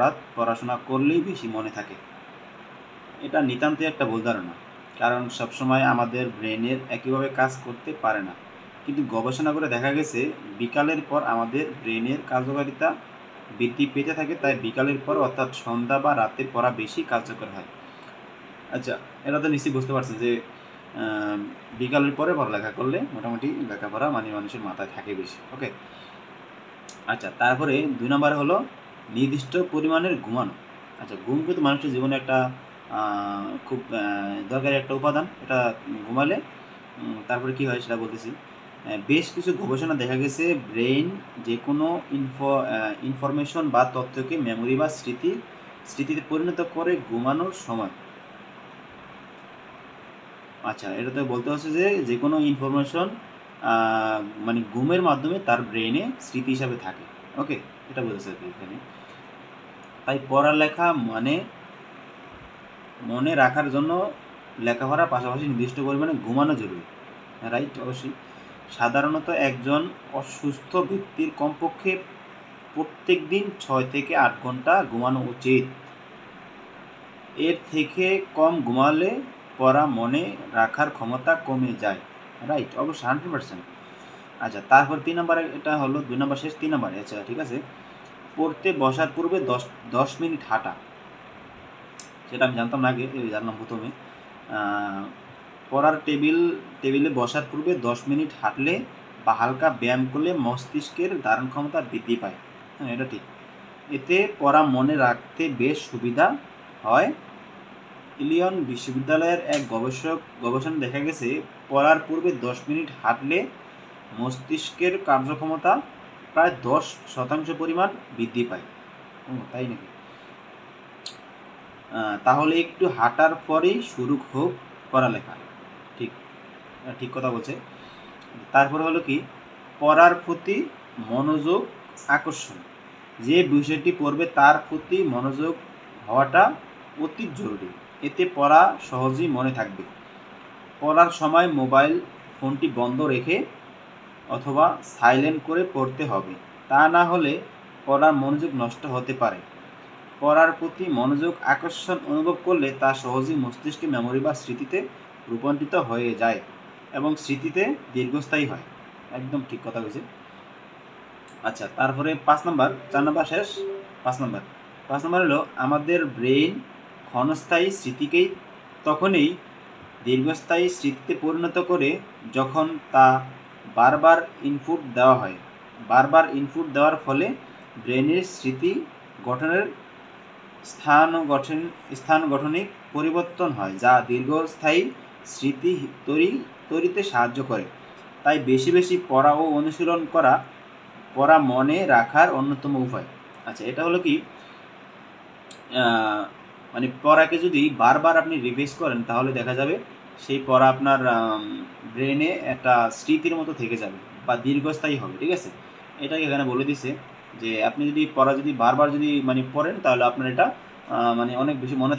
রাত পড়াশোনা করলেই বেশি মনে থাকে। এটা নিতান্তই একটা ভুল ধারণা, কারণ সবসময় আমাদের ব্রেনের একইভাবে কাজ করতে পারে না। কিন্তু গবেষণা করে দেখা গেছে বিকালের পর আমাদের ব্রেনের কার্যকারিতা বৃদ্ধি পেতে থাকে, তাই বিকালের পর অর্থাৎ সন্ধ্যা বা রাতে পড়া বেশি কার্যকর হয়। আচ্ছা, এটা তো নিশ্চয়ই বুঝতে পারছেন যে বিকালের পরে পড়ালেখা করলে মোটামুটি লেখাপড়া মানে মানুষের মাথায় থাকে বেশি। ওকে, আচ্ছা, তারপরে 2 নম্বরে হলো নির্দিষ্ট পরিমাণের ঘুমানো। আচ্ছা, ঘুম কিন্তু মানুষের জীবনে একটা খুব দরকারি একটা উপাদান। এটা ঘুমালে তারপরে কী হয় সেটা বলতেছি। বেশ কিছু গবেষণা দেখা গেছে ব্রেইন যে কোনো ইনফরমেশন বা তথ্যকে মেমোরি বা স্মৃতিতে পরিণত করে ঘুমানোর সময়। আচ্ছা, এটা তো বলতে হচ্ছে যে যে কোনো ইনফরমেশন মানে ঘুমের মাধ্যমে তার ব্রেইনে স্মৃতি হিসাবে থাকে। ওকে, এটা বলতেছে আর কি এখানে। তাই পড়ালেখা মানে মনে রাখার জন্য লেখাপড়ার পাশাপাশি নির্দিষ্ট পরিমাণে ঘুমানো জরুরি। রাইট, অবশ্যই। সাধারণত একজন অসুস্থ ব্যক্তির কমপক্ষে প্রত্যেক দিন 6 থেকে 8 ঘন্টা ঘুমানো উচিত। এর থেকে কম ঘুমালে পড়া মনে রাখার ক্ষমতা কমে যায়। রাইট, অবশ্যই 100%। আচ্ছা, তারপর 3 নম্বরে, এটা হলো 2 নম্বর শেষ, 3 নম্বরে। আচ্ছা, ঠিক আছে। পড়তে বসার পূর্বে 10 মিনিট হাঁটা। সেটা আমি জানতাম না আগে, জানলাম প্রথমে। পড়ার টেবিলে বসার পূর্বে 10 মিনিট হাঁটলে বা হালকা ব্যায়াম করলে মস্তিষ্কের ধারণ ক্ষমতা বৃদ্ধি পায়। হ্যাঁ, এটা ঠিক। এতে পড়া মনে রাখতে বেশ সুবিধা হয়। ইলিয়ন বিশ্ববিদ্যালয়ের এক গবেষণা দেখা গেছে পড়ার পূর্বে 10 মিনিট হাঁটলে মস্তিষ্কের কার্যক্ষমতা প্রায় 10% পরিমাণ বৃদ্ধি পায়। তাই নাকি? তাহলে একটু হাঁটার পরেই শুরু হোক পড়ালেখা। ঠিক, ঠিক কথা বলছে। তারপরে হলো কি, পড়ার প্রতি মনোযোগ আকর্ষণ। যে বিষয়টি পড়বে তার প্রতি মনোযোগ হওয়াটা অতি জরুরি। এতে পড়া সহজেই মনে থাকবে। পড়ার সময় মোবাইল ফোনটি বন্ধ রেখে অথবা সাইলেন্ট করে পড়তে হবে, তা না হলে পড়ার মনোযোগ নষ্ট হতে পারে। পড়ার প্রতি মনোযোগ আকর্ষণ অনুভব করলে তা সহজেই মস্তিষ্কে মেমোরি বা স্মৃতিতে রূপান্তরিত হয়ে যায় এবং স্মৃতিতে দীর্ঘস্থায়ী হয়। একদম ঠিক কথা বলছে। আচ্ছা, তারপরে 5 নম্বর, 4 নম্বর শেষ। 5 নম্বর হলো আমাদের ব্রেইন ক্ষণস্থায়ী স্মৃতিকেই তখনই দীর্ঘস্থায়ী স্মৃতিতে পরিণত করে যখন তা বারবার ইনপুট দেওয়া হয়। বারবার ইনপুট দেওয়ার ফলে ব্রেনের স্মৃতি গঠনের স্থান গঠনিক পরিবর্তন হয়, যা দীর্ঘস্থায়ী স্মৃতি তৈরিতে সাহায্য করে। তাই বেশি বেশি পড়া ও অনুশীলন করা পড়া মনে রাখার অন্যতম উপায়। আচ্ছা, এটা হলো কি, মানে পড়াকে যদি বারবার আপনি রিভাইজ করেন তাহলে দেখা যাবে সেই পড়া আপনার ব্রেনে একটা স্মৃতির মতো থেকে যাবে বা দীর্ঘস্থায়ী হবে। ঠিক আছে, এটাকে এখানে বলে দিছে যে আপনি যদি পড়া যদি বারবার যদি মানে পড়েন তাহলে আপনার এটা মানে অনেক বেশি মনে